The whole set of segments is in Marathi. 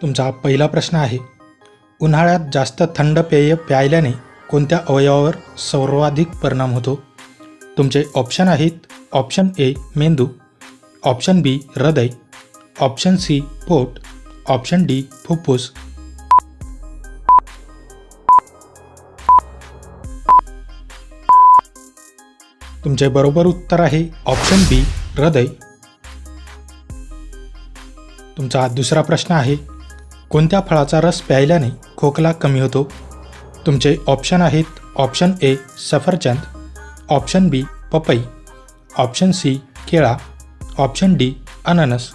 तुमचा पहिला प्रश्न आहे, उन्हाळ्यात जास्त थंड पेय प्यायल्याने कोणत्या अवयवावर सर्वाधिक परिणाम होतो? तुमचे ऑप्शन आहेत ऑप्शन ए मेंदू, ऑप्शन बी हृदय, ऑप्शन सी पोट, ऑप्शन डी फुफ्फुस. तुमचे बरोबर उत्तर आहे ऑप्शन बी हृदय. तुमचा दुसरा प्रश्न आहे, कोणत्या फळाचा रस प्यायल्याने खोकला कमी होतो? तुमचे ऑप्शन आहेत ऑप्शन ए सफरचंद, ऑप्शन बी पपई, ऑप्शन सी केळा, ऑप्शन डी अननस.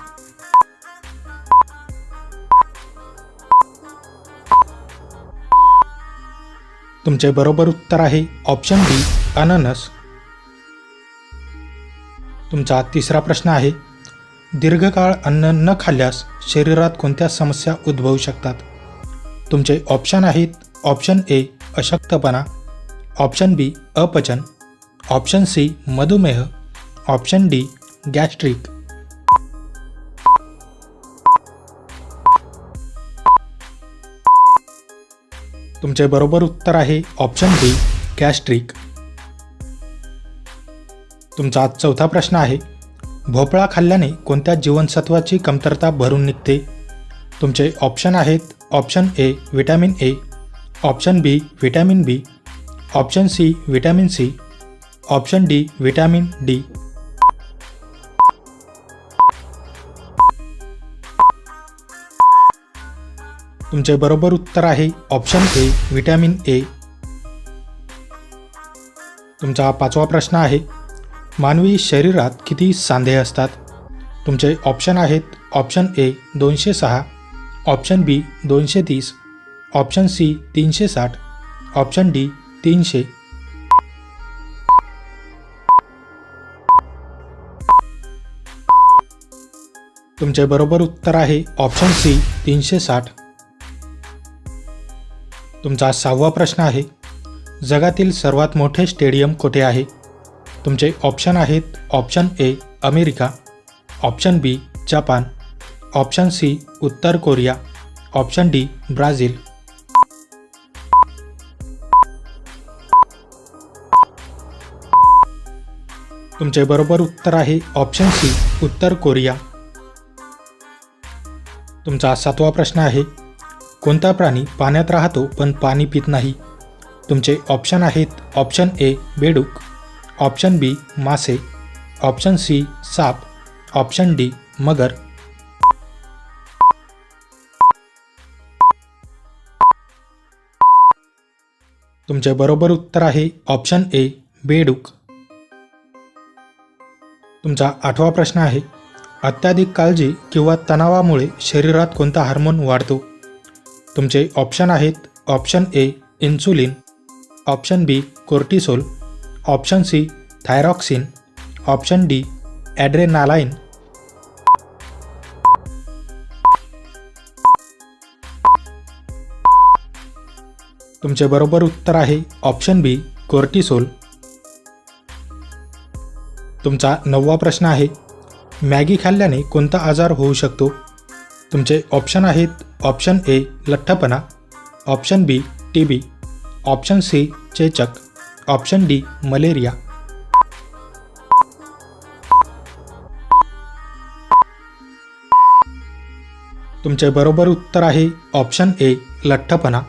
तुमचे बरोबर उत्तर आहे ऑप्शन डी अननस. तुमचा तिसरा प्रश्न आहे, दीर्घकाळ अन्न न खाल्ल्यास शरीरात कोणत्या समस्या उद्भवू शकतात? तुमचे ऑप्शन आहेत ऑप्शन ए अशक्तपणा, ऑप्शन बी अपचन, ऑप्शन सी मधुमेह, ऑप्शन डी गॅस्ट्रिक. तुमचे बरोबर उत्तर आहे ऑप्शन डी गॅस्ट्रिक. तुमचा चौथा प्रश्न आहे, भोपळा खाल्ल्याने कोणत्या जीवनसत्वाची कमतरता भरून निघते? तुमचे ऑप्शन आहेत option A vitamin A, option B vitamin B, option C vitamin C, option D vitamin D. तुमचे बरोबर उत्तर आहे ऑप्शन ए व्हिटॅमिन ए. तुमचा पाचवा प्रश्न आहे, मानवी शरीरात किती सांधे असतात? तुमचे ऑप्शन आहेत option A 206, option B 230, option C 360, option D 300. तुमचे बरोबर उत्तर आहे ऑप्शन सी 360. तुमचा सहावा प्रश्न आहे, जगातील सर्वात मोठे स्टेडियम कुठे आहे? तुमचे ऑप्शन आहेत option A America, option B Japan, option C उत्तर कोरिया, ऑप्शन डी ब्राझील. तुमचे बरोबर उत्तर आहे ऑप्शन सी उत्तर कोरिया. तुमचा सातवा प्रश्न आहे, कोणता प्राणी पाण्यात राहतो पण पाणी पित नाही? तुमचे ऑप्शन आहेत ऑप्शन ए बेडूक, ऑप्शन बी मासे, ऑप्शन सी साप, ऑप्शन डी मगर. तुमचे बरोबर उत्तर आहे ऑप्शन ए बेडूक. तुमचा आठवा प्रश्न आहे, अत्याधिक काळजी किंवा तणावामुळे शरीरात कोणता हार्मोन वाढतो? तुमचे ऑप्शन आहेत option A insulin, option B cortisol, option C thyroxine, option D adrenaline. तुमचे बरोबर उत्तर आहे ऑप्शन बी कोर्टिसोल. तुमचा नववा प्रश्न आहे, मॅगी खाल्ल्याने कोणता आजार होऊ शकतो? तुमचे ऑप्शन आहेत ऑप्शन ए लठ्ठपणा, ऑप्शन बी टीबी, ऑप्शन सी चेचक, ऑप्शन डी मलेरिया. तुमचे बरोबर उत्तर आहे ऑप्शन ए लठ्ठपणा.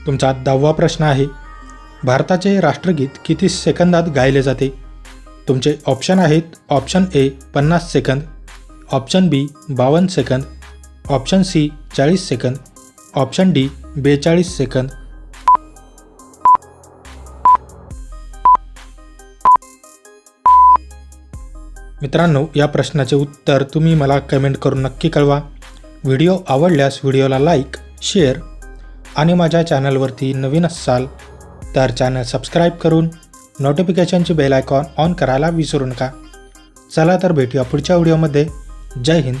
तुमचा 10वा प्रश्न आहे, भारताचे राष्ट्रगीत किती सेकंदात गायले जाते? तुमचे ऑप्शन आहेत option A 50 second, option B 52 second, option C 40 second, option D 42 second. मित्रांनो, या प्रश्नाचे उत्तर तुम्ही मला कमेंट करून नक्की कळवा. व्हिडिओ आवडल्यास व्हिडिओला लाईक, शेअर आणि माझ्या चॅनलवरती नवीन असाल तर चॅनल सबस्क्राईब करून नोटिफिकेशनची बेल आयकॉन ऑन करायला विसरू नका. चला तर भेटूया पुढच्या व्हिडिओमध्ये. जय हिंद.